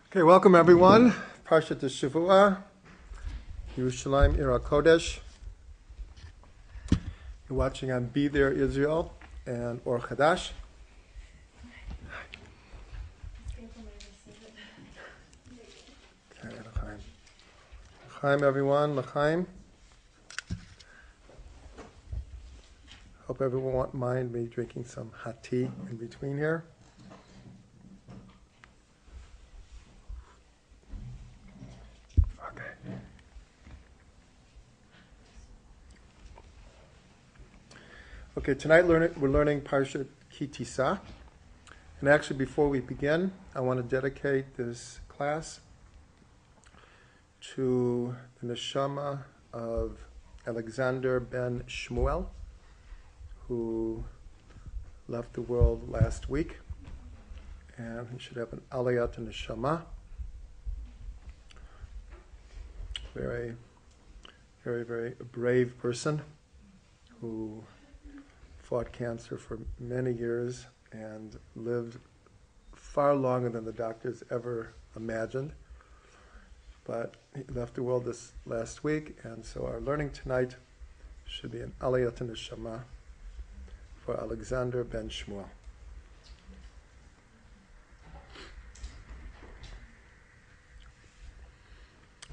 Okay, welcome everyone. PARSHA Shavua, Yerushalayim Ir HaKodesh. You're watching on Be There Israel and Or Chadash. Okay, L'chaim. L'chaim everyone, L'chaim. Hope everyone won't mind me drinking some hot tea in between here. Okay, tonight we're learning PARSHA Tisa. And actually, before we begin, I want to dedicate this class to the neshama of Alexander ben Shmuel, who left the world last week. And he should have an aliyat neshama. Very, very, very brave person who fought cancer for many years and lived far longer than the doctors ever imagined. But he left the world this last week, and so our learning tonight should be an aliyat neshama for Alexander ben Shmuel.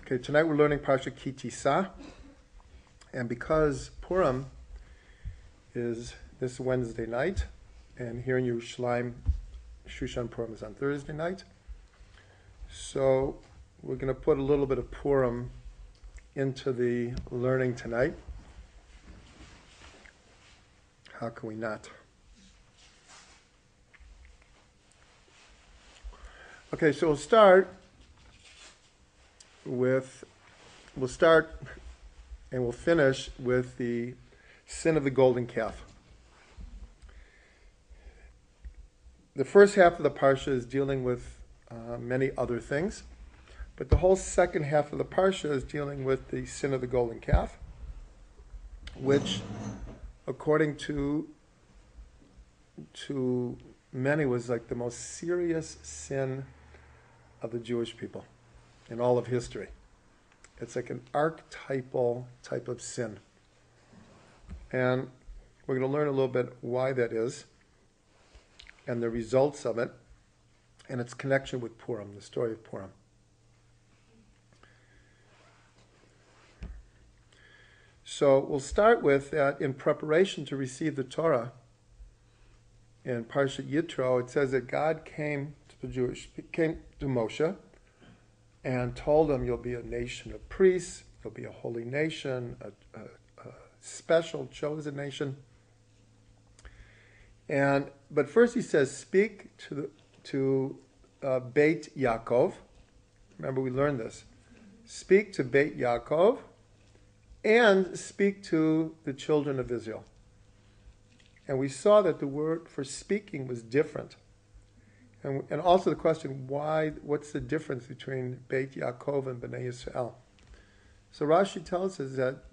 Okay, tonight we're learning PARSHA Tisa, and because Purim is this Wednesday night, and here in Yerushalayim, Shushan Purim is on Thursday night. So we're going to put a little bit of Purim into the learning tonight. How can we not? Okay, so we'll start and we'll finish with the sin of the golden calf. The first half of the parsha is dealing with many other things, but the whole second half of the parsha is dealing with the sin of the golden calf, which, according to many, was like the most serious sin of the Jewish people in all of history. It's like an archetypal type of sin. And we're going to learn a little bit why that is and the results of it and its connection with Purim, the story of Purim. So we'll start with that in preparation to receive the Torah. In PARSHA Yitro, it says that God came to Moshe and told him, you'll be a nation of priests, you'll be a holy nation, a special chosen nation. But first he says, speak to Beit Yaakov. Remember, we learned this. Speak to Beit Yaakov and speak to the children of Israel. And we saw that the word for speaking was different. And also the question, what's the difference between Beit Yaakov and Bnei Yisrael? So Rashi tells us that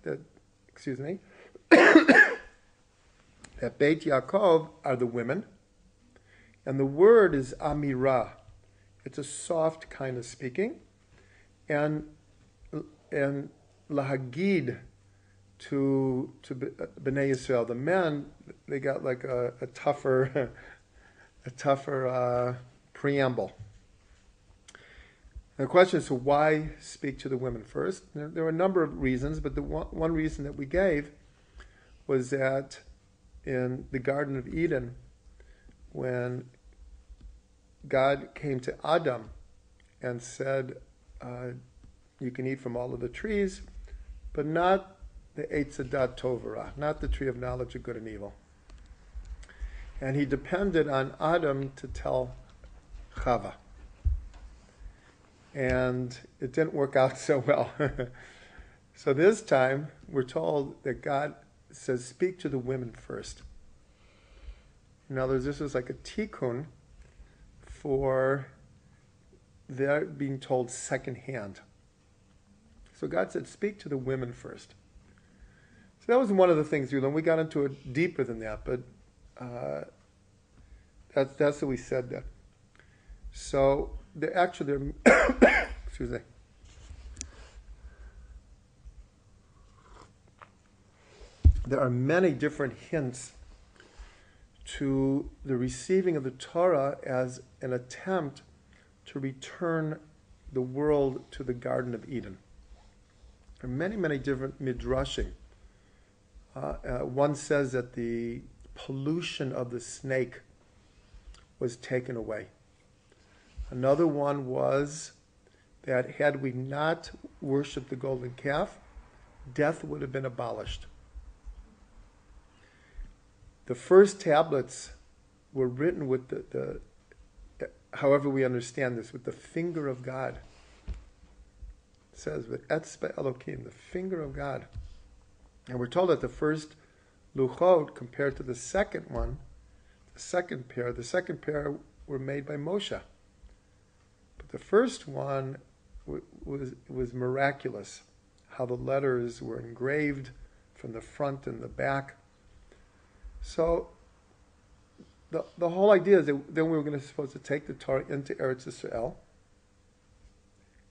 Beit Yaakov are the women, and the word is amirah. It's a soft kind of speaking, and lahagid to Bnei Yisrael. The men, they got like a tougher preamble. And the question is, so why speak to the women first? There were a number of reasons, but the one reason that we gave was that in the Garden of Eden, when God came to Adam and said, you can eat from all of the trees, but not the Eitz Hadat Tov V'Ra, not the tree of knowledge of good and evil. And he depended on Adam to tell Chava. And it didn't work out so well. So this time, we're told that God says, speak to the women first. In other words, this is like a tikkun for their being told secondhand. So God said, speak to the women first. So that was one of the things we learned. We got into it deeper than that, but that's what we said there. So there excuse me. There are many different hints to the receiving of the Torah as an attempt to return the world to the Garden of Eden. There are many, many different midrashim. One says that the pollution of the snake was taken away. Another one was that had we not worshipped the golden calf, death would have been abolished. The first tablets were written with the however we understand this, with the finger of God. It says, with Etzbe Elokim, the finger of God. And we're told that the first luchot, compared to the second one, the second pair were made by Moshe. But the first one was miraculous, how the letters were engraved from the front and the back. So the whole idea is that then we were supposed to take the Torah into Eretz Yisrael,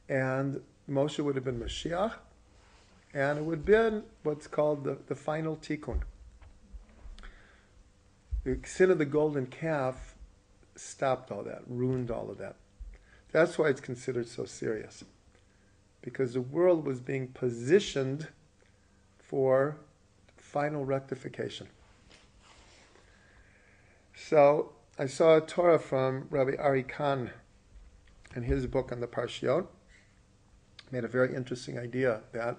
and Moshe would have been Mashiach, and it would have been what's called the final tikkun. The sin of the golden calf stopped all that, ruined all of that. That's why it's considered so serious, because the world was being positioned for final rectification. So I saw a Torah from Rabbi Arieh in his book on the Parshiot. Made a very interesting idea that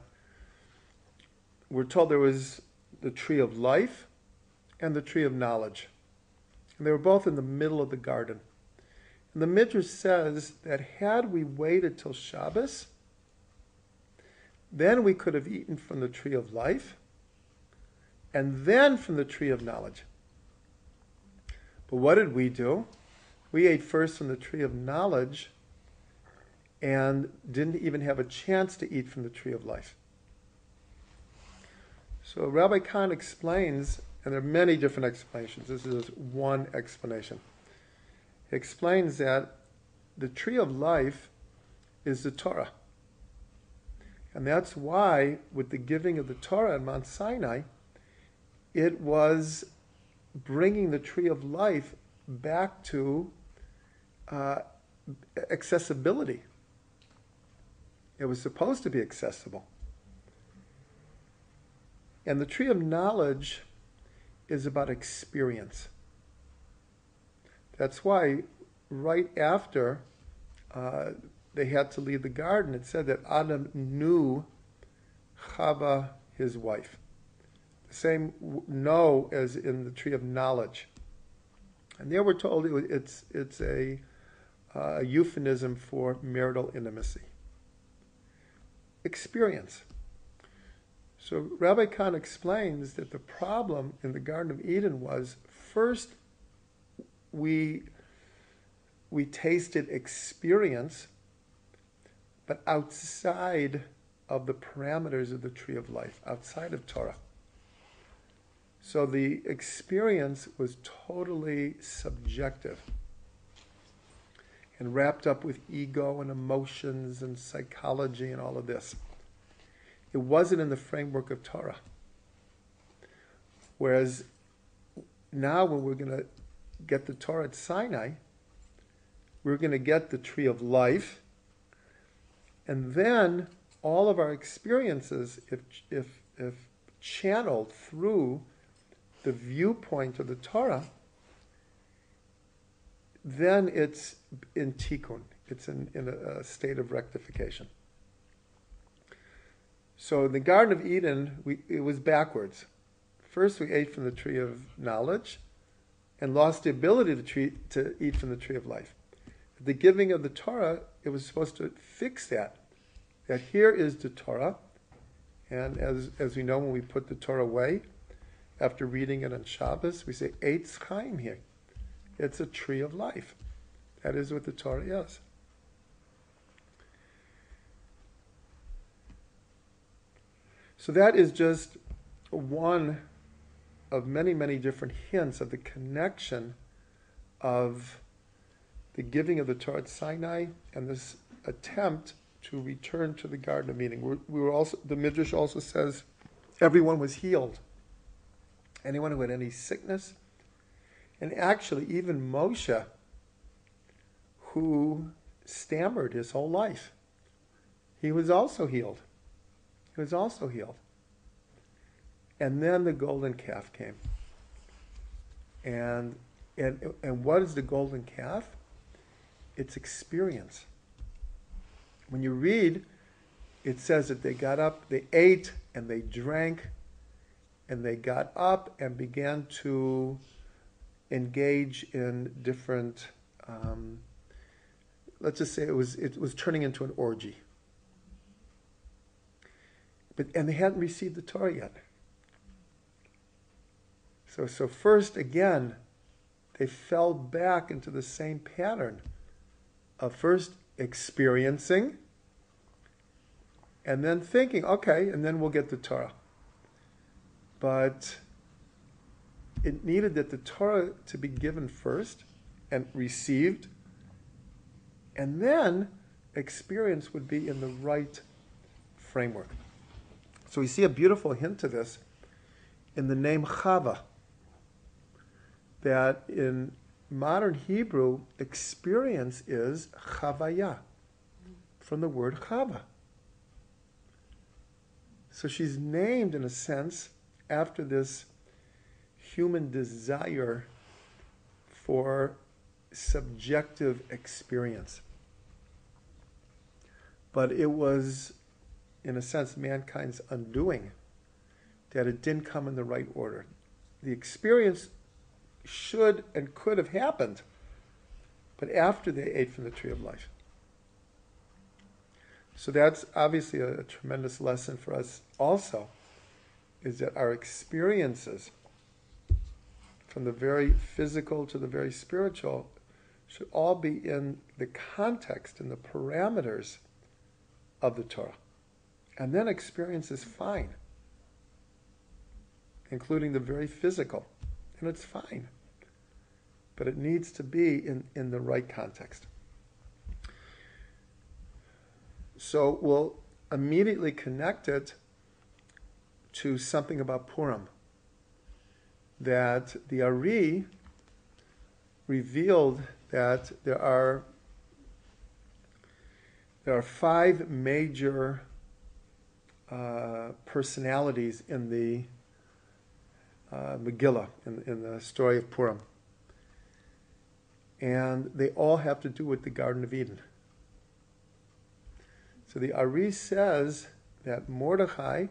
we're told there was the tree of life and the tree of knowledge. And they were both in the middle of the garden. And the Midrash says that had we waited till Shabbos, then we could have eaten from the tree of life and then from the tree of knowledge. But what did we do? We ate first from the tree of knowledge and didn't even have a chance to eat from the tree of life. So Rabbi Khan explains, and there are many different explanations. This is one explanation. He explains that the tree of life is the Torah. And that's why, with the giving of the Torah at Mount Sinai, it was bringing the tree of life back to accessibility. It was supposed to be accessible. And the tree of knowledge is about experience. That's why right after they had to leave the garden, it said that Adam knew Chava, his wife. The same know as in the tree of knowledge. And there we're told it's a euphemism for marital intimacy. Experience. So Rabbi Khan explains that the problem in the Garden of Eden was, first we tasted experience, but outside of the parameters of the tree of life, outside of Torah. So the experience was totally subjective and wrapped up with ego and emotions and psychology and all of this. It wasn't in the framework of Torah. Whereas now when we're going to get the Torah at Sinai, we're going to get the tree of life, and then all of our experiences, if channeled through the viewpoint of the Torah, then it's in tikkun. It's in a state of rectification. So in the Garden of Eden, it was backwards. First we ate from the tree of knowledge and lost the ability to eat from the tree of life. At the giving of the Torah, it was supposed to fix that. That here is the Torah, and as we know, when we put the Torah away, after reading it on Shabbos, we say, Eitz Chaim here. It's a tree of life. That is what the Torah is. So that is just one of many, many different hints of the connection of the giving of the Torah at Sinai and this attempt to return to the Garden of Eden. We were also, the Midrash also says, everyone was healed. Anyone who had any sickness, and actually even Moshe, who stammered his whole life, he was also healed. He was also healed. And then the golden calf came. And what is the golden calf? It's experience. When you read, it says that they got up, they ate, and they drank, and they got up and began to engage in different, let's just say it was turning into an orgy. And they hadn't received the Torah yet. So first, again, they fell back into the same pattern of first experiencing and then thinking, okay, and then we'll get the Torah. But it needed that the Torah to be given first and received, and then experience would be in the right framework. So we see a beautiful hint to this in the name Chava, that in modern Hebrew, experience is chavaya, from the word chava. So she's named, in a sense, after this human desire for subjective experience. But it was, in a sense, mankind's undoing, that it didn't come in the right order. The experience should and could have happened, but after they ate from the tree of life. So that's obviously a tremendous lesson for us also, is that our experiences, from the very physical to the very spiritual, should all be in the context and the parameters of the Torah. And then experience is fine, including the very physical. And it's fine. But it needs to be in the right context. So we'll immediately connect it to something about Purim. That the Arieh revealed that there are 5 major personalities in the Megillah, in the story of Purim. And they all have to do with the Garden of Eden. So the Arieh says that Mordechai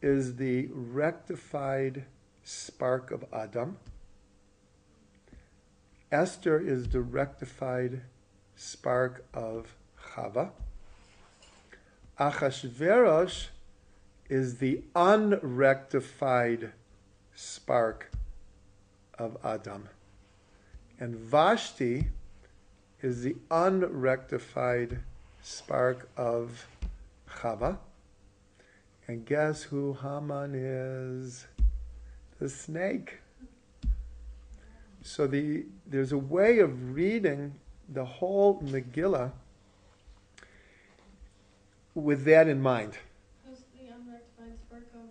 is the rectified spark of Adam. Esther is the rectified spark of Chava. Achashverosh is the unrectified spark of Adam. And Vashti is the unrectified spark of Chava. And guess who Haman is? The snake. So there's a way of reading the whole Megillah with that in mind. Who's the unrectified spark of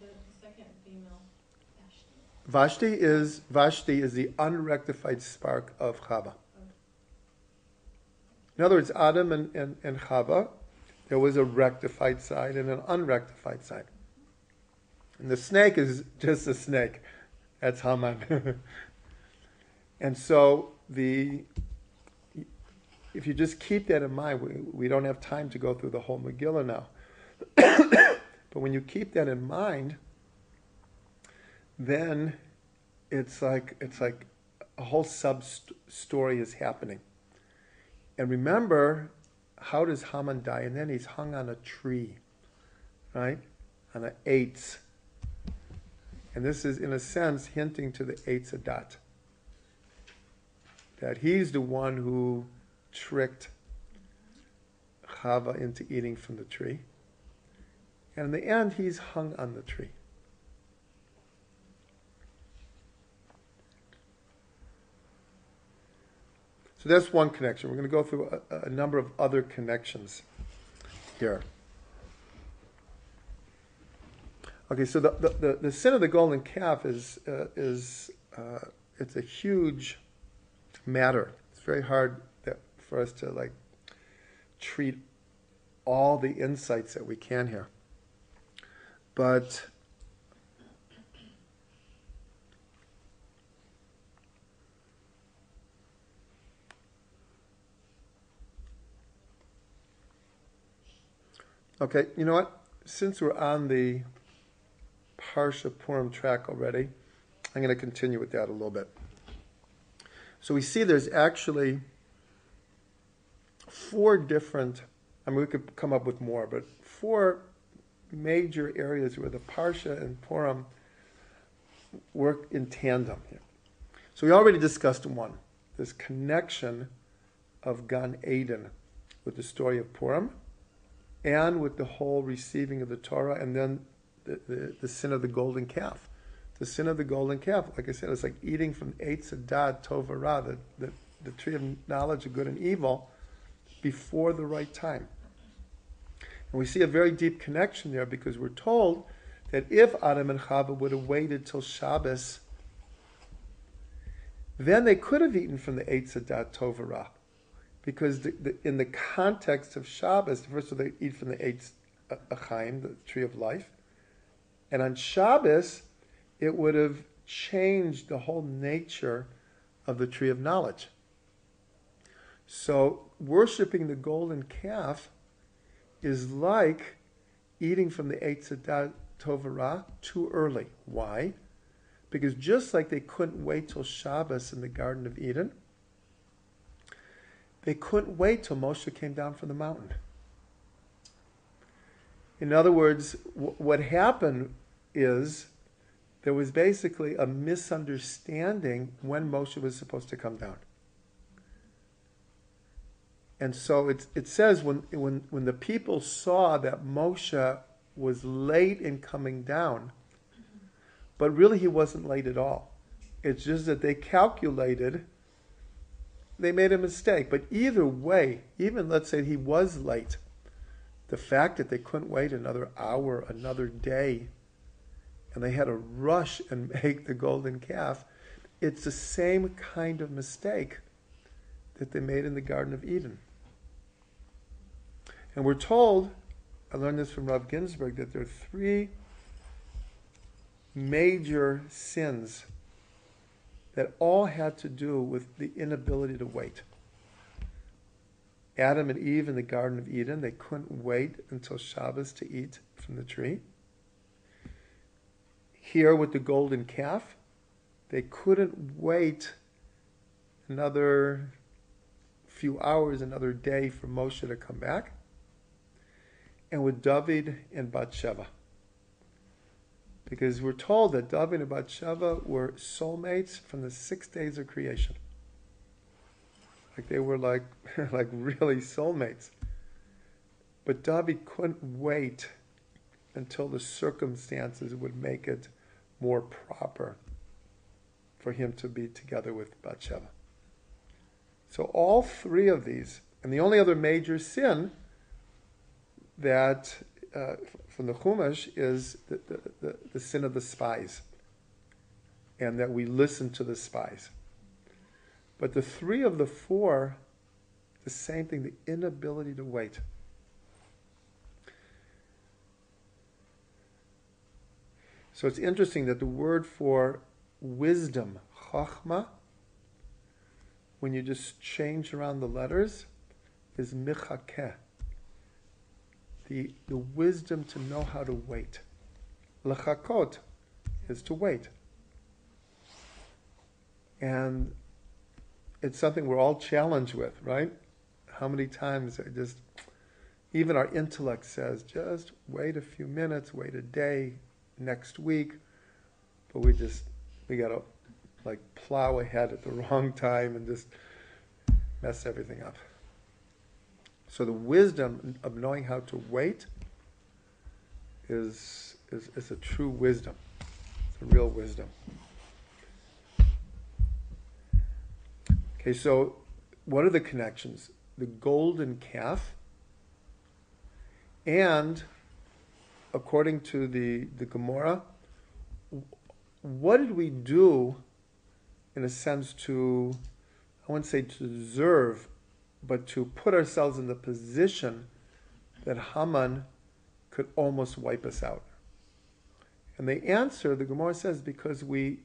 the second female? Vashti is the unrectified spark of Chava. In other words, Adam and Chava, there was a rectified side and an unrectified side. And the snake is just a snake. That's Haman. And so if you just keep that in mind, we don't have time to go through the whole Megillah now. But when you keep that in mind, then it's like a whole sub-story is happening. And remember, how does Haman die? And then he's hung on a tree, right? On an eitz. And this is, in a sense, hinting to the Eitz Adat. That he's the one who tricked Chava into eating from the tree. And in the end, he's hung on the tree. So that's one connection. We're going to go through a number of other connections here. Okay, so the sin of the golden calf is it's a huge matter. It's very hard for us to treat all the insights that we can here. But okay, you know what? Since we're on the PARSHA Purim track already, I'm going to continue with that a little bit. So we see there's actually 4 different, we could come up with more, but 4 major areas where the PARSHA and Purim work in tandem here. So we already discussed one, this connection of Gan Eden with the story of Purim and with the whole receiving of the Torah, and then the sin of the golden calf. The sin of the golden calf, like I said, it's like eating from Eitz Hadat Tov Ra, the tree of knowledge of good and evil, before the right time. And we see a very deep connection there because we're told that if Adam and Chava would have waited till Shabbos, then they could have eaten from the Eitz Hadat Tov Ra. Because in the context of Shabbos, first of all, they eat from the Eitz Chaim, the tree of life. And on Shabbos, it would have changed the whole nature of the tree of knowledge. So worshiping the golden calf is like eating from the Eitz Hadat Tov Ra too early. Why? Because just like they couldn't wait till Shabbos in the Garden of Eden, they couldn't wait till Moshe came down from the mountain. In other words, what happened is there was basically a misunderstanding when Moshe was supposed to come down. And so it says when the people saw that Moshe was late in coming down, but really he wasn't late at all. It's just that they calculated, they made a mistake. But either way, even let's say he was late, the fact that they couldn't wait another hour, another day, and they had to rush and make the golden calf, it's the same kind of mistake that they made in the Garden of Eden. And we're told, I learned this from Rav Ginsburg, that there are 3 major sins that all had to do with the inability to wait. Adam and Eve in the Garden of Eden, they couldn't wait until Shabbos to eat from the tree. Here with the golden calf, they couldn't wait another few hours, another day for Moshe to come back. And with David and Bathsheba. Because we're told that David and Bathsheba were soulmates from the 6 days of creation. Like they were like really soulmates. But David couldn't wait until the circumstances would make it more proper for him to be together with Bathsheba. So all 3 of these, and the only other major sin that from the Chumash is the sin of the spies, and that we listen to the spies. But the 3 of the 4, the same thing, the inability to wait. So it's interesting that the word for wisdom, chachma, when you just change around the letters, is michakeh. The wisdom to know how to wait. Lechakot is to wait. And it's something we're all challenged with, right? How many times even our intellect says, just wait a few minutes, wait a day, next week, but we gotta plow ahead at the wrong time and just mess everything up. So the wisdom of knowing how to wait is a true wisdom. It's a real wisdom. Okay, so what are the connections? The golden calf, and according to the Gemara, what did we do, in a sense, to, I wouldn't say to deserve, but to put ourselves in the position that Haman could almost wipe us out? And the answer, the Gemara says, because we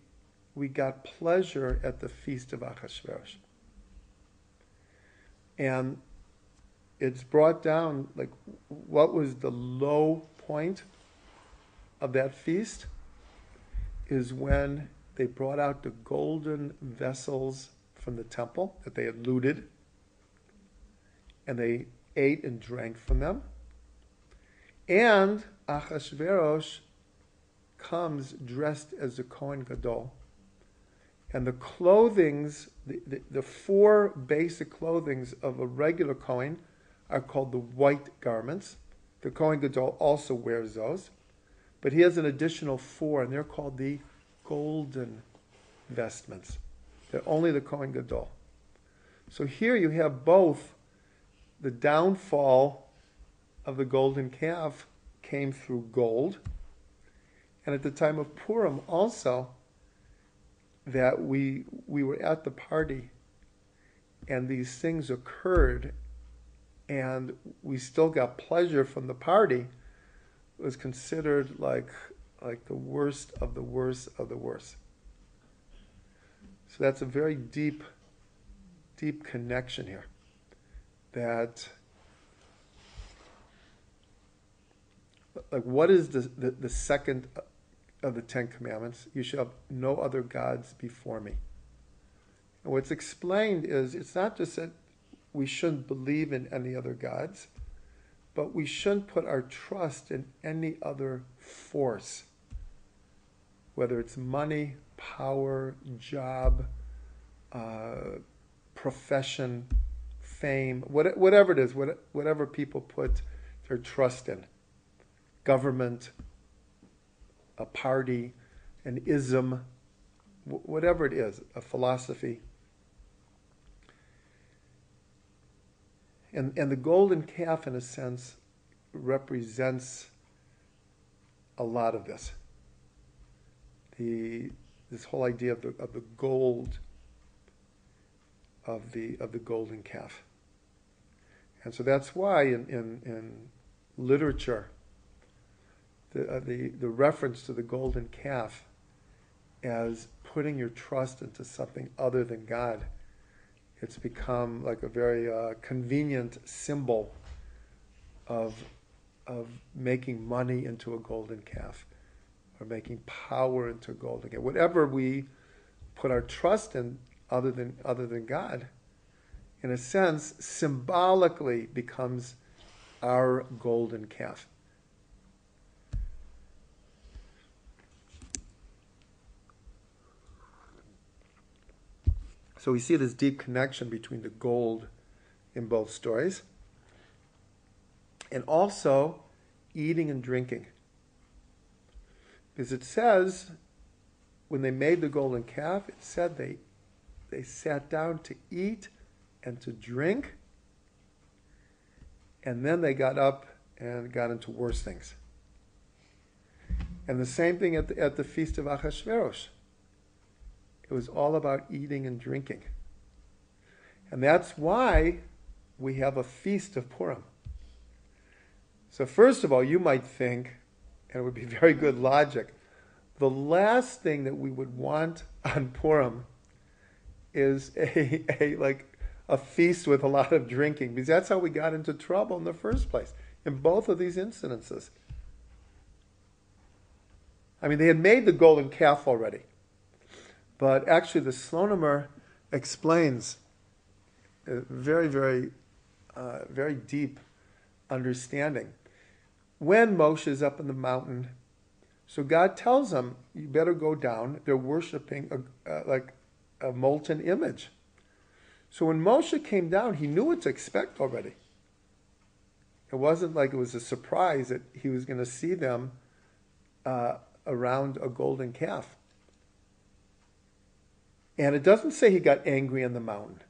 got pleasure at the feast of Achashverosh. And it's brought down, like, what was the low point of that feast is when they brought out the golden vessels from the temple that they had looted, and they ate and drank from them. And Achashverosh comes dressed as the Kohen Gadol, and the clothings, the four basic clothings of a regular Kohen are called the white garments. The Kohen Gadol also wears those, but he has an additional four, and they're called the golden vestments. They're only the Kohen Gadol. So here you have both the downfall of the golden calf came through gold, and at the time of Purim also, that we were at the party and these things occurred and we still got pleasure from the party. It was considered like the worst of the worst of the worst. So that's a very deep connection here. That, like, what is the second of the Ten Commandments? You shall have no other gods before me. And what's explained is it's not just that we shouldn't believe in any other gods, but we shouldn't put our trust in any other force, whether it's money, power, job, profession, fame, whatever it is, whatever people put their trust in. Government, a party, an ism, whatever it is, a philosophy. And the golden calf, in a sense, represents a lot of this. This whole idea of the gold of the golden calf. And so that's why in literature, the reference to the golden calf as putting your trust into something other than God, it's become like a very convenient symbol of making money into a golden calf, or making power into a golden calf. Whatever we put our trust in other than God, in a sense, symbolically becomes our golden calf. So we see this deep connection between the gold in both stories, and also eating and drinking. Because it says, when they made the golden calf, it said they sat down to eat and to drink, and then they got up and got into worse things. And the same thing at the feast of Achashverosh. It was all about eating and drinking. And that's why we have a feast of Purim. So first of all, you might think, and it would be very good logic, the last thing that we would want on Purim is a feast with a lot of drinking, because that's how we got into trouble in the first place, in both of these incidences. I mean, they had made the golden calf already. But actually, the Slonimer explains a very, very, very deep understanding. When Moshe is up in the mountain, so God tells him, you better go down. They're worshiping a molten image. So when Moshe came down, he knew what to expect already. It wasn't like it was a surprise that he was going to see them around a golden calf. And it doesn't say he got angry on the mountain.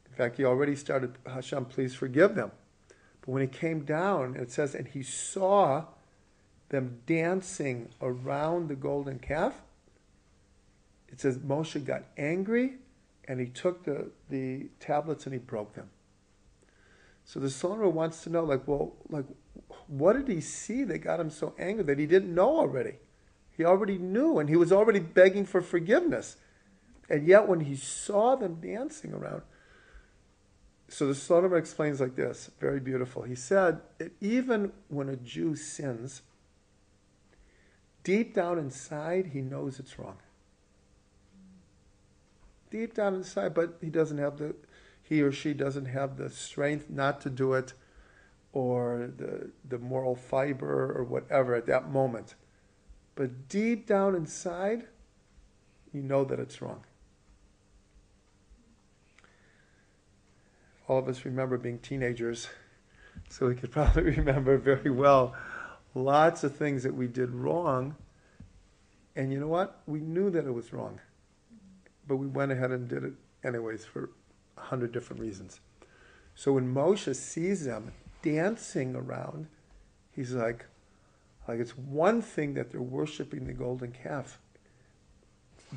In fact, he already started, Hashem, please forgive them. But when he came down, it says, and he saw them dancing around the golden calf, it says Moshe got angry and he took the tablets and he broke them. So the Sonra wants to know, what did he see that got him so angry that he didn't know already? He already knew, and he was already begging for forgiveness. And yet when he saw them dancing around, so the Sonra explains like this, very beautiful. He said that even when a Jew sins, deep down inside, he knows it's wrong. Deep down inside, but he or she doesn't have the strength not to do it, or the moral fiber or whatever at that moment. But deep down inside, you know that it's wrong. All of us remember being teenagers, so we could probably remember very well lots of things that we did wrong. And you know what? We knew that it was wrong. But we went ahead and did it anyways for 100 different reasons. So when Moshe sees them dancing around, he's like it's one thing that they're worshiping the golden calf,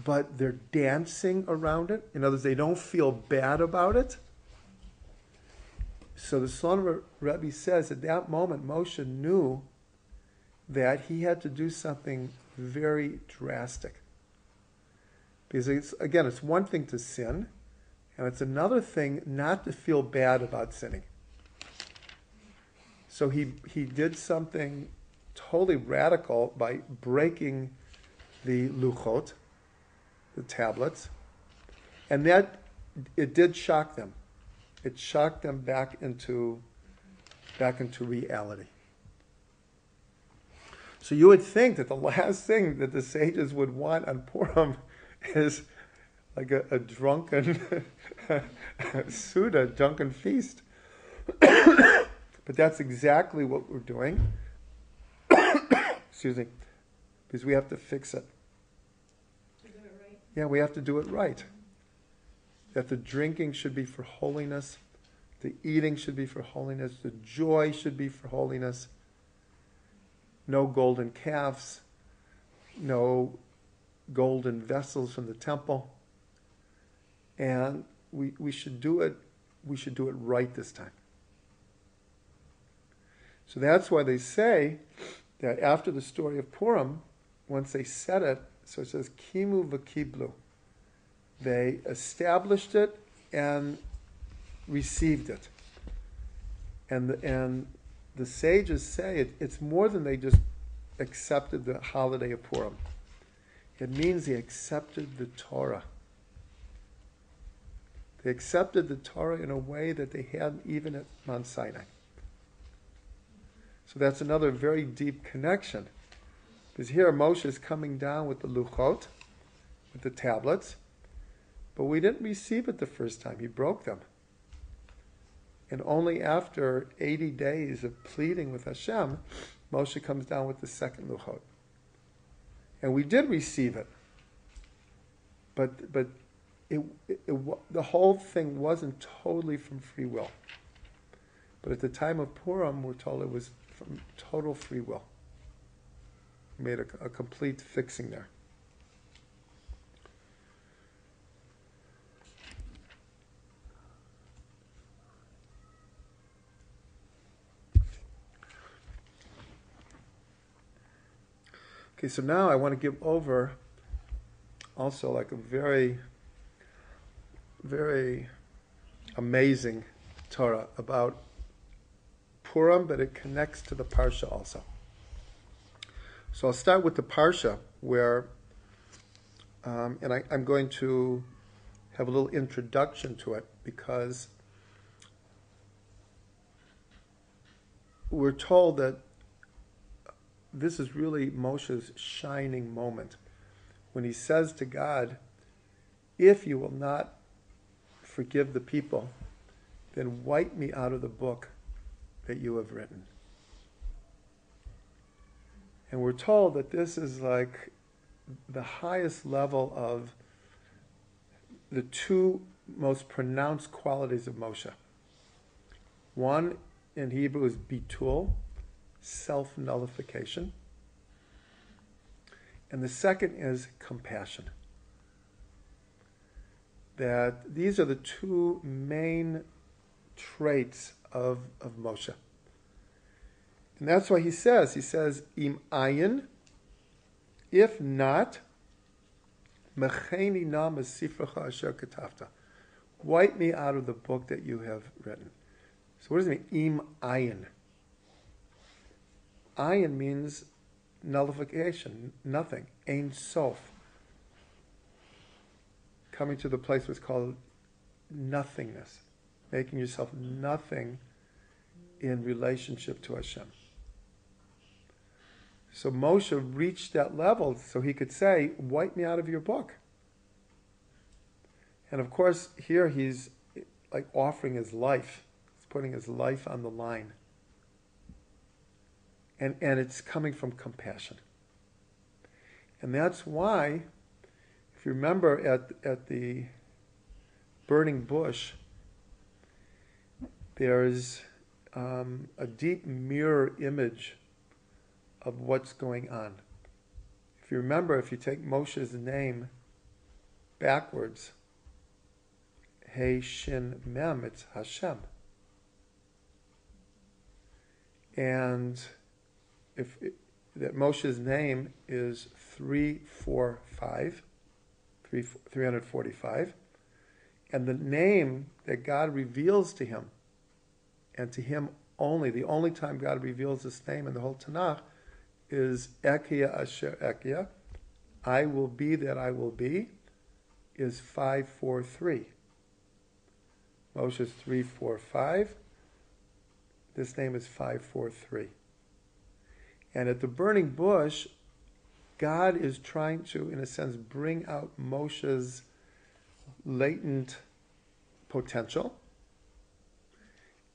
but they're dancing around it. In other words, they don't feel bad about it. So the Son Rabbi says at that moment, Moshe knew that he had to do something very drastic. Because it's one thing to sin, and it's another thing not to feel bad about sinning. So he did something totally radical by breaking the luchot, the tablets, and that it did shock them. It shocked them back into reality. So you would think that the last thing that the sages would want on Purim is like a drunken Suda, drunken feast. But that's exactly what we're doing. Excuse me. Because we have to fix it. To do it right. Yeah, we have to do it right. That the drinking should be for holiness. The eating should be for holiness. The joy should be for holiness. No golden calves. No golden vessels from the temple. And we should do it right this time. So that's why they say that after the story of Purim, once they said it, so it says Kimu v'kiblu. They established it and received it. And the sages say it's more than they just accepted the holiday of Purim. It means they accepted the Torah. They accepted the Torah in a way that they hadn't even at Mount Sinai. So that's another very deep connection. Because here Moshe is coming down with the luchot, with the tablets, but we didn't receive it the first time. He broke them. And only after 80 days of pleading with Hashem, Moshe comes down with the second luchot. And we did receive it. But the whole thing wasn't totally from free will. But at the time of Purim, we're told it was from total free will. We made a complete fixing there. Okay, so now I want to give over also like a very, very amazing Torah about Purim, but it connects to the PARSHA also. So I'll start with the PARSHA, where, and I'm going to have a little introduction to it, because we're told that this is really Moshe's shining moment, when he says to God, if you will not forgive the people, then wipe me out of the book that you have written. And we're told that this is like the highest level of the two most pronounced qualities of Moshe. One in Hebrew is bitul, self-nullification. And the second is compassion. That these are the two main traits of Moshe. And that's why he says, im ayin, if not, mecheni na mesifrecha asher ketafta. Wipe me out of the book that you have written. So what does it mean, im ayin? Ayin means nullification, nothing, ein sof. Coming to the place what's called nothingness, making yourself nothing in relationship to Hashem. So Moshe reached that level so he could say, wipe me out of your book. And of course, here he's like offering his life. He's putting his life on the line. And it's coming from compassion. And that's why, if you remember at the burning bush, there's a deep mirror image of what's going on. If you remember, if you take Moshe's name backwards, He Shin Mem, it's Hashem. And that Moshe's name is 345, and the name that God reveals to him, and to him only, the only time God reveals this name in the whole Tanakh, is Ekia Asher Ekia, I will be that I will be, is 543. Moshe's 345. This name is 543. And at the burning bush, God is trying to, in a sense, bring out Moshe's latent potential.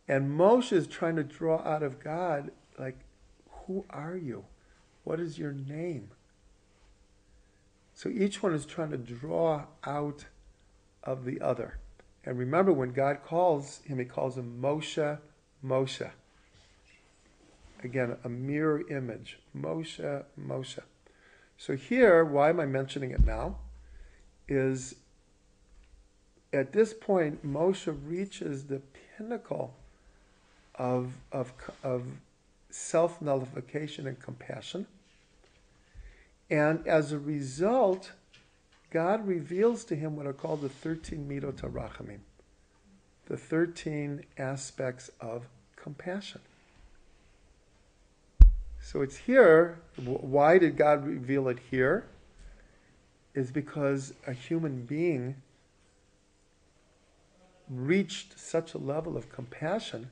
And Moshe is trying to draw out of God, like, who are you? What is your name? So each one is trying to draw out of the other. And remember, when God calls him, he calls him Moshe, Moshe. Again, a mirror image. Moshe, Moshe. So here, why am I mentioning it now? Is at this point, Moshe reaches the pinnacle of self-nullification and compassion. And as a result, God reveals to him what are called the 13 midot harachamim, the 13 aspects of compassion. So it's here. Why did God reveal it here? Is because a human being reached such a level of compassion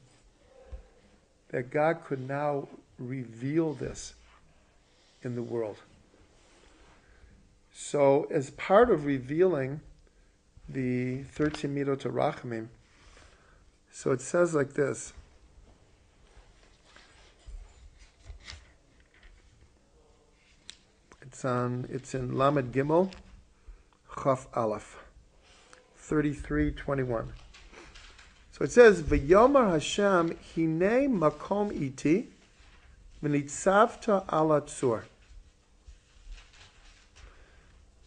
that God could now reveal this in the world. So as part of revealing the 13 midot harachamim, so it says like this. It's in Lamed Gimel, Chaf Aleph, 33:21. So it says, "V'yomar Hashem hinei makom iti, v'nitzavta ala tzur."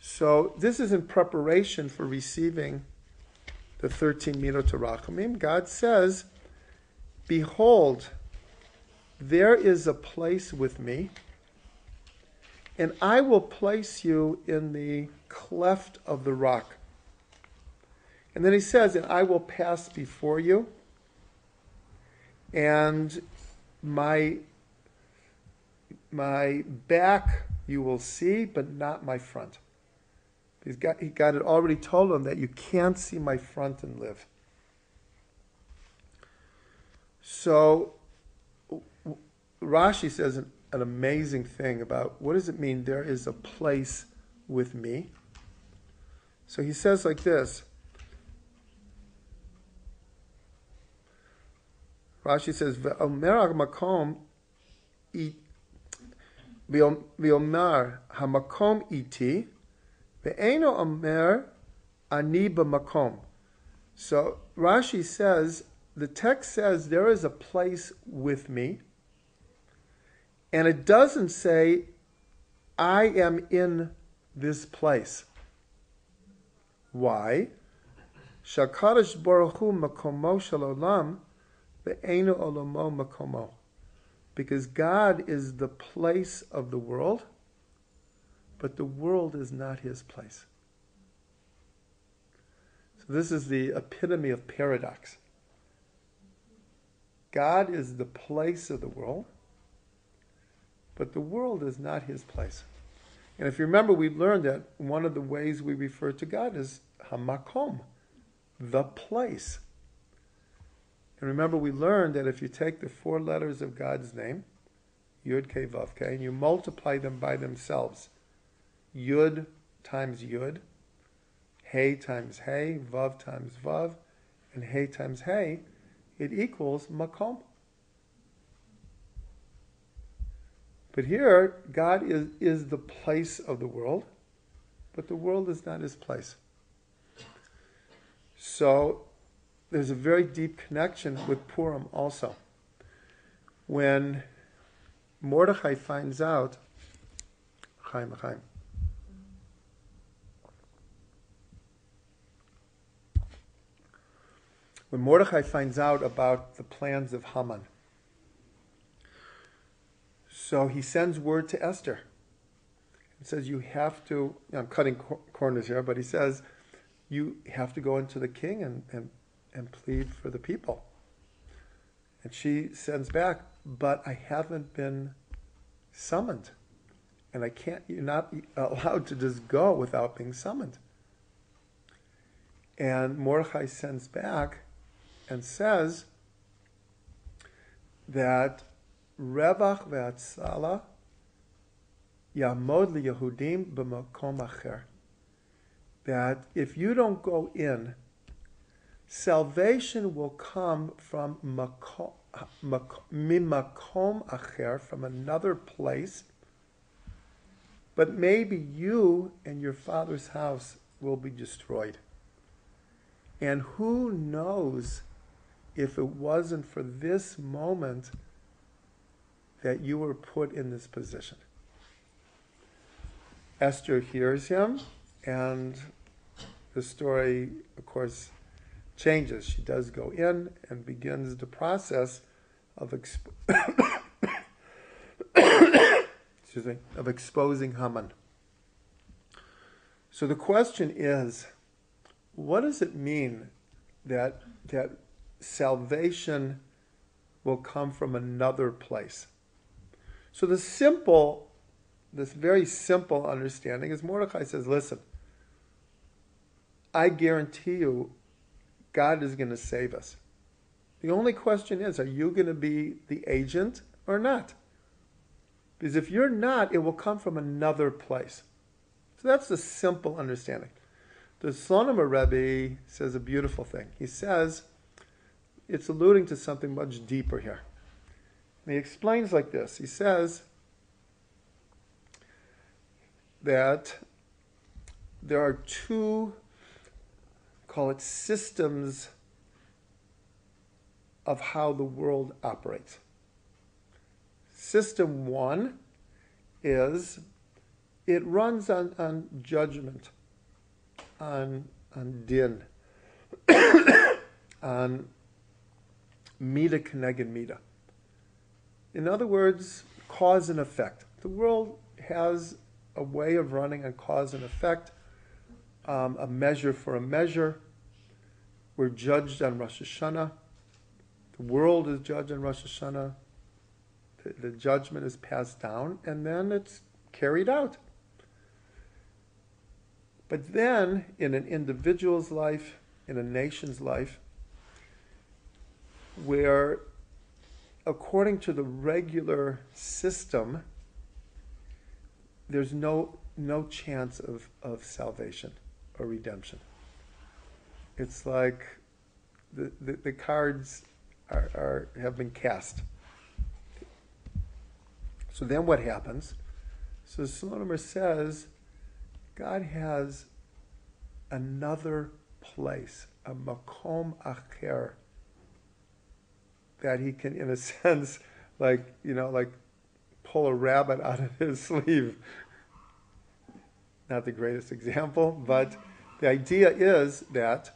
So this is in preparation for receiving the 13 midot harachamim. God says, "Behold, there is a place with me, and I will place you in the cleft of the rock." And then he says, "And I will pass before you, and my back you will see, but not my front." God had already told him that you can't see my front and live. So Rashi says an amazing thing about what does it mean there is a place with me. So he says like this. Rashi says, "Ve'omer hamakom hamakom iti, ve'eno omer ani b'makom, So Rashi says, the text says there is a place with me, and it doesn't say I am in this place. Why? Shakadosh Baruch Hu makomo shel olam ve'einu olamo makomo. Because God is the place of the world, but the world is not his place. So this is the epitome of paradox. God is the place of the world, but the world is not his place. And if you remember, we learned that one of the ways we refer to God is hamakom, the place. And remember, we learned that if you take the 4 letters of God's name, Yud, Kei, Vav, Kei, and you multiply them by themselves, Yud times Yud, Hey times Hey, Vav times Vav, and Hey times Hey, it equals Makom. But here, God is the place of the world, but the world is not his place. So, there's a very deep connection with Purim also. When Mordechai finds out, when Mordechai finds out about the plans of Haman, so he sends word to Esther. He says, you have to, I'm cutting corners here, but he says, you have to go into the king and plead for the people. And she sends back, but I haven't been summoned. And you're not allowed to just go without being summoned. And Mordechai sends back and says that Revach ve'atzala yamod liYehudim b'makom acher. That if you don't go in, salvation will come from mimakom acher, from another place, but maybe you and your father's house will be destroyed. And who knows if it wasn't for this moment that you were put in this position. Esther hears him, and the story, of course, changes. She does go in and begins the process of exposing Haman. So the question is, what does it mean that salvation will come from another place? So this very simple understanding is Mordechai says, listen, I guarantee you God is going to save us. The only question is, are you going to be the agent or not? Because if you're not, it will come from another place. So that's the simple understanding. The Slonim Rabbi says a beautiful thing. He says, it's alluding to something much deeper here. And he explains like this. He says that there are 2, call it systems of how the world operates. System 1 is it runs on judgment, on din, on mida keneged mida. In other words, cause and effect. The world has a way of running on cause and effect, a measure for a measure. We're judged on Rosh Hashanah. The world is judged on Rosh Hashanah. The judgment is passed down, and then it's carried out. But then, in an individual's life, in a nation's life, where, according to the regular system, there's no chance of salvation or redemption. It's like the cards have been cast. So then what happens? So Solomon says, God has another place, a makom acher, that he can, in a sense, like pull a rabbit out of his sleeve. Not the greatest example, but the idea is that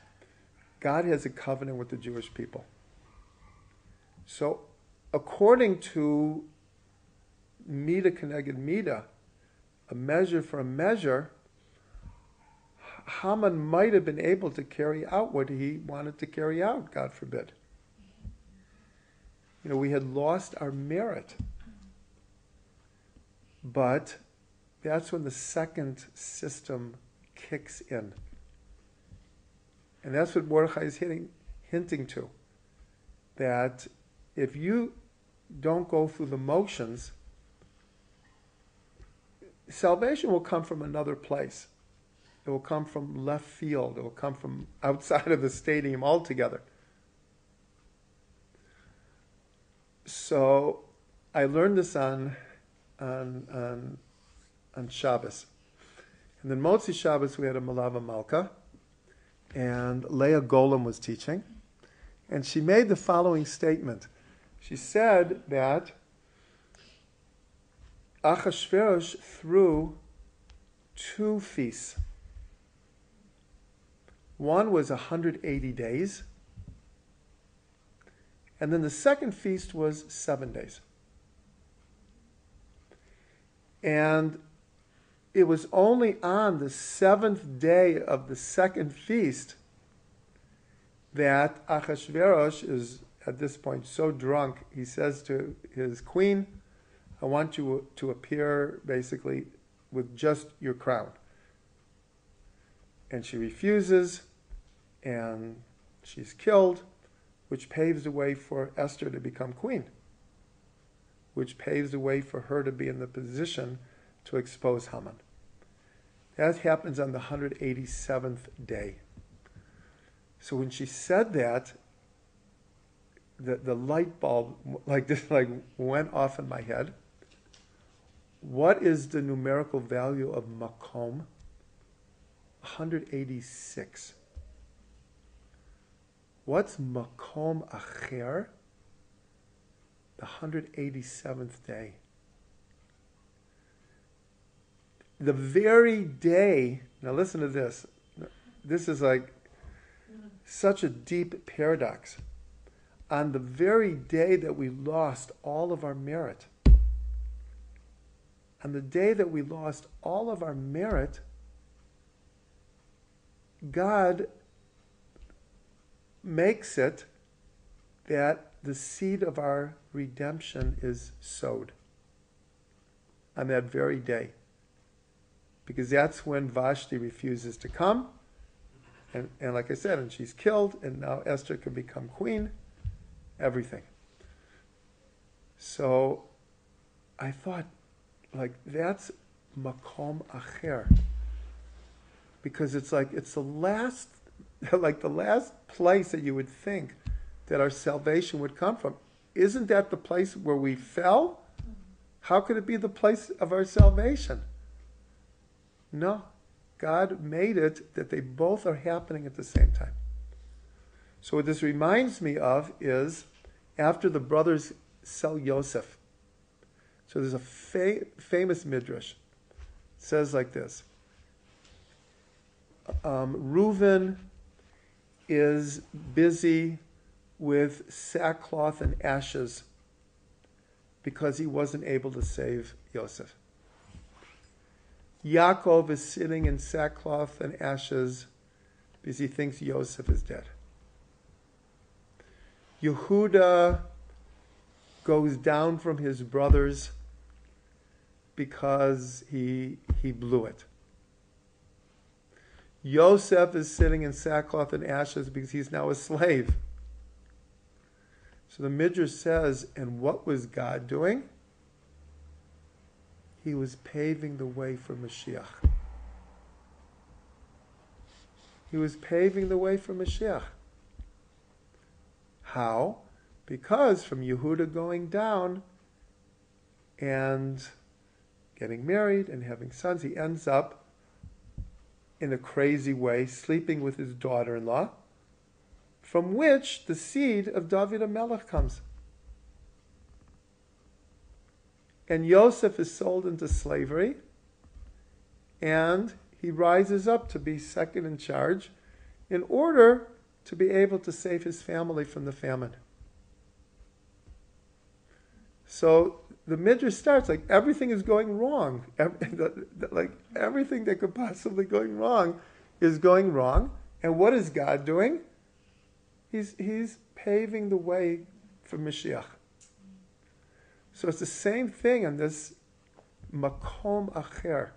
God has a covenant with the Jewish people. So, according to Mida Keneged Mida, a measure for a measure, Haman might have been able to carry out what he wanted to carry out, God forbid. We had lost our merit. But that's when the second system kicks in. And that's what Mordechai is hinting to. That if you don't go through the motions, salvation will come from another place. It will come from left field. It will come from outside of the stadium altogether. So I learned this on Shabbos. And then Motzi Shabbos we had a Malava Malka, and Leah Golem was teaching, and she made the following statement. She said that Achashverosh threw 2 feasts. One was 180 days, and then the second feast was 7 days. And it was only on the 7th day of the second feast that Achashverosh is, at this point, so drunk, he says to his queen, I want you to appear, basically, with just your crown. And she refuses, and she's killed, which paves the way for Esther to become queen, which paves the way for her to be in the position to expose Haman. That happens on the 187th day. So when she said that, the light bulb went off in my head. What is the numerical value of makom? 186. What's makom acher? The 187th day. The very day, now listen to this. This is like such a deep paradox. On the very day that we lost all of our merit, on the day that we lost all of our merit, God makes it that the seed of our redemption is sowed on that very day. Because that's when Vashti refuses to come. And like I said, and she's killed, and now Esther can become queen. Everything. So I thought, that's makom acher. Because it's the last, the last place that you would think that our salvation would come from. Isn't that the place where we fell? How could it be the place of our salvation? No. God made it that they both are happening at the same time. So what this reminds me of is after the brothers sell Yosef. So there's a famous midrash. It says like this. Reuven is busy with sackcloth and ashes because he wasn't able to save Yosef. Yaakov is sitting in sackcloth and ashes because he thinks Yosef is dead. Yehuda goes down from his brothers because he blew it. Yosef is sitting in sackcloth and ashes because he's now a slave. So the Midrash says, and what was God doing? He was paving the way for Mashiach. He was paving the way for Mashiach. How? Because from Yehuda going down and getting married and having sons, he ends up in a crazy way sleeping with his daughter-in-law, from which the seed of David HaMelech comes. And Yosef is sold into slavery, and he rises up to be second in charge in order to be able to save his family from the famine. So the Midrash starts like everything is going wrong. Like everything that could possibly going wrong is going wrong. And what is God doing? He's paving the way for Mashiach. So it's the same thing in this makom acher.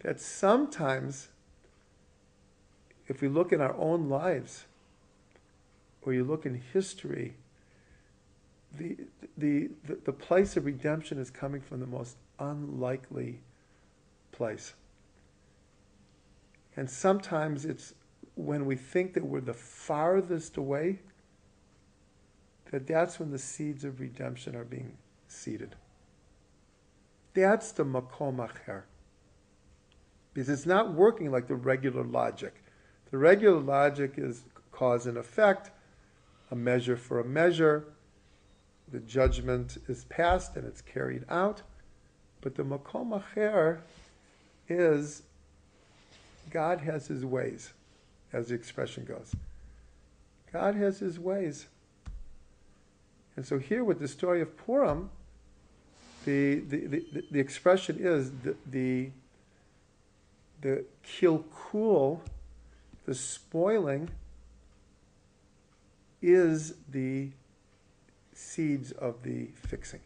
That sometimes, if we look in our own lives, or you look in history, the place of redemption is coming from the most unlikely place. And sometimes it's when we think that we're the farthest away, that's when the seeds of redemption are being seeded. That's the makom acher. Because it's not working like the regular logic. The regular logic is cause and effect, a measure for a measure. The judgment is passed and it's carried out. But the makom acher is God has his ways, as the expression goes. God has his ways. And so here with the story of Purim, the expression is the kilkul, the spoiling, is the seeds of the fixing.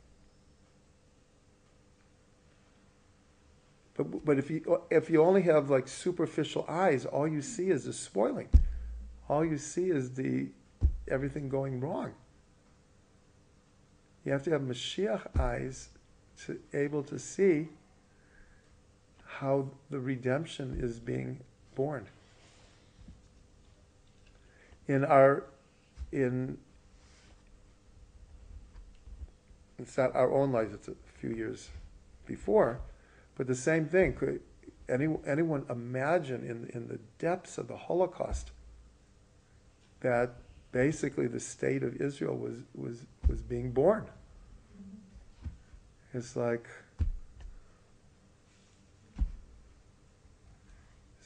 But if you only have like superficial eyes, all you see is the spoiling. All you see is everything going wrong. You have to have Mashiach eyes to able to see how the redemption is being born. It's not our own lives, it's a few years before, but the same thing. Could anyone imagine in the depths of the Holocaust that basically the state of Israel was being born? It's like,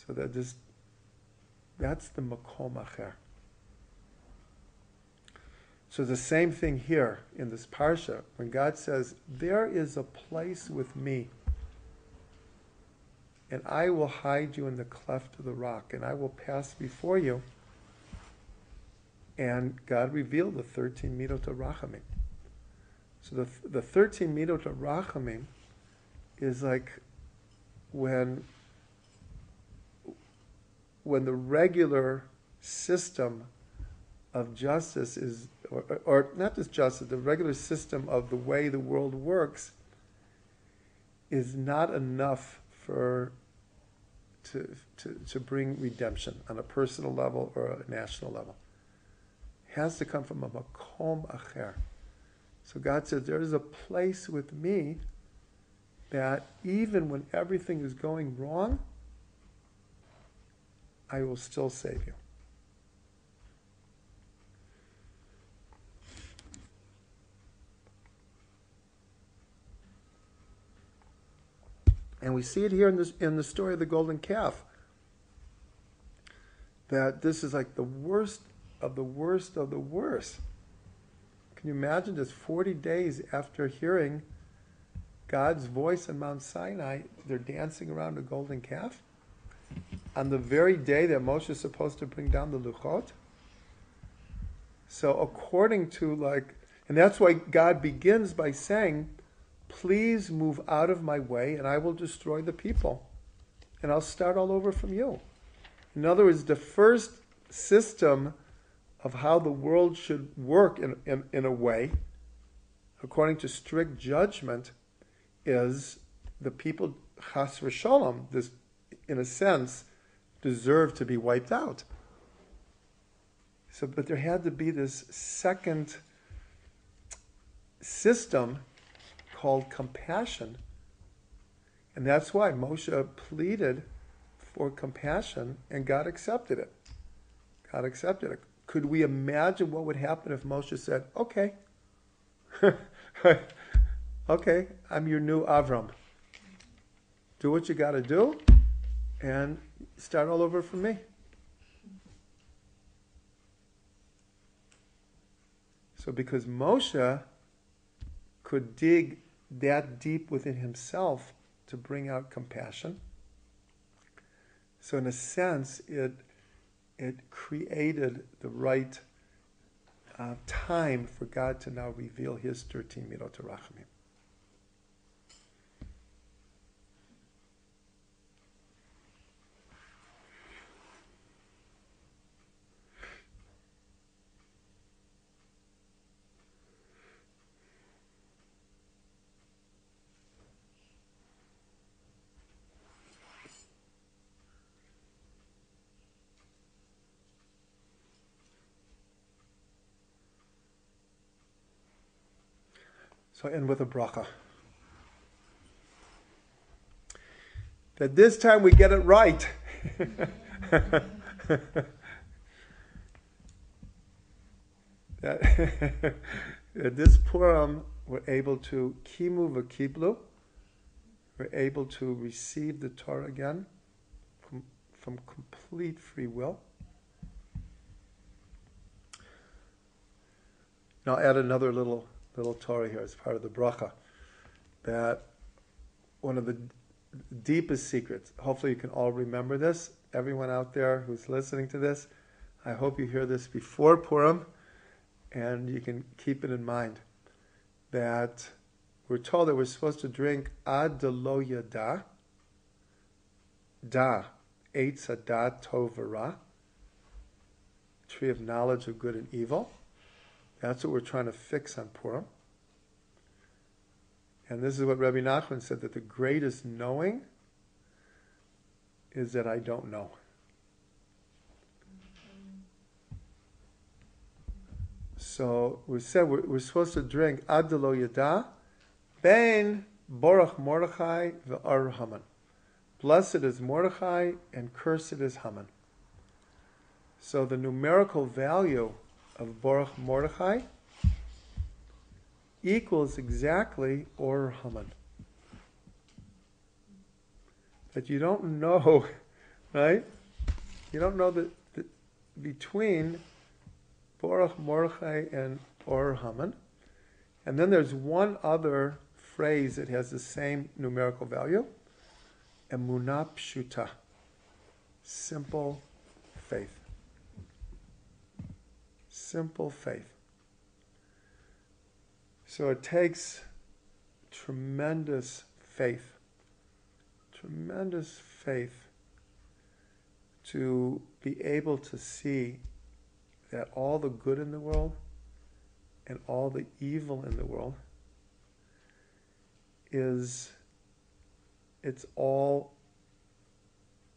so that's the makom acher. So the same thing here in this PARSHA, when God says, there is a place with me, and I will hide you in the cleft of the rock, and I will pass before you. And God revealed the 13 midot rachamim. So the 13 midot rachamim is like when the regular system of justice is, or not just justice, the regular system of the way the world works is not enough to bring redemption on a personal level or a national level. It has to come from a makom acher. So God says, there is a place with me that even when everything is going wrong, I will still save you. And we see it here in the story of the golden calf, that this is like the worst of the worst of the worst. Can you imagine just 40 days after hearing God's voice on Mount Sinai, they're dancing around a golden calf? On the very day that Moshe is supposed to bring down the Luchot? So according to and that's why God begins by saying, please move out of my way and I will destroy the people. And I'll start all over from you. In other words, the first system of how the world should work in a way, according to strict judgment, is the people, chas v'sholom, this, in a sense, deserve to be wiped out. So, but there had to be this second system called compassion. And that's why Moshe pleaded for compassion, and God accepted it. God accepted it. could we imagine what would happen if Moshe said, okay, okay, I'm your new Avraham. Do what you got to do and start all over from me. So because Moshe could dig that deep within himself to bring out compassion, so in a sense it created the right time for God to now reveal his 13 Midot Rachamim. So I end with a bracha. That this time we get it right. that this Purim we're able to kimu v'kiblu, we're able to receive the Torah again from complete free will. Now I'll add another little Torah here as part of the bracha, that one of the deepest secrets, hopefully you can all remember this, everyone out there who's listening to this, I hope you hear this before Purim, and you can keep it in mind, that we're told that we're supposed to drink ad lo yada, eitz hadat tov v'ra, tree of knowledge of good and evil. That's what we're trying to fix on Purim. And this is what Rabbi Nachman said, that the greatest knowing is that I don't know. So we said we're supposed to drink ad lo yada, ben borach Mordechai ve'ar Haman. Blessed is Mordechai and cursed is Haman. So the numerical value of Baruch Mordechai equals exactly Or Haman. That you don't know, right? You don't know that between Baruch Mordechai and Or Haman. And then there's one other phrase that has the same numerical value. Emunah pshuta. Simple faith. Simple faith. So it takes tremendous faith to be able to see that all the good in the world and all the evil in the world it's all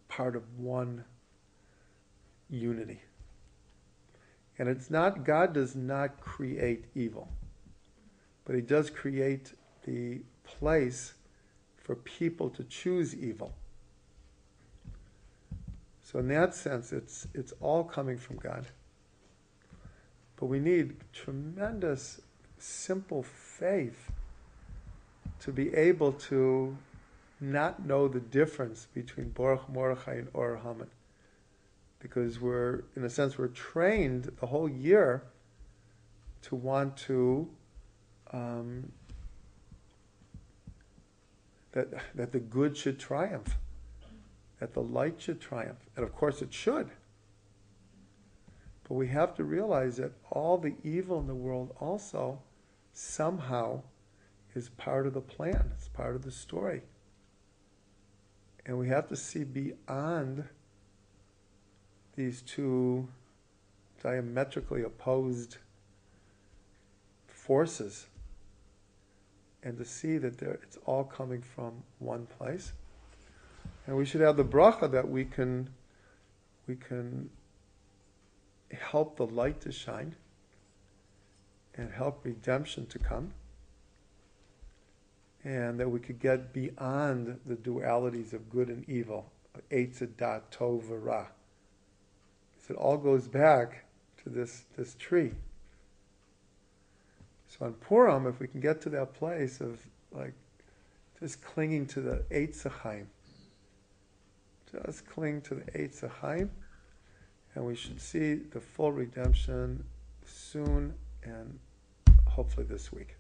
part of one unity. And it's not, God does not create evil, but he does create the place for people to choose evil. So in that sense, it's all coming from God. But we need tremendous, simple faith to be able to not know the difference between Baruch Mordechai and Or Haman. Because we're trained the whole year to want to that the good should triumph, that the light should triumph, and of course it should. But we have to realize that all the evil in the world also somehow is part of the plan. It's part of the story, and we have to see beyond these two diametrically opposed forces, and to see that it's all coming from one place. And we should have the bracha that we can help the light to shine and help redemption to come, and that we could get beyond the dualities of good and evil, eitz hadat tov v'ra. It all goes back to this tree. So on Purim, if we can get to that place of like just clinging to the Eitz HaChaim, just cling to the Eitz HaChaim, and we should see the full redemption soon and hopefully this week.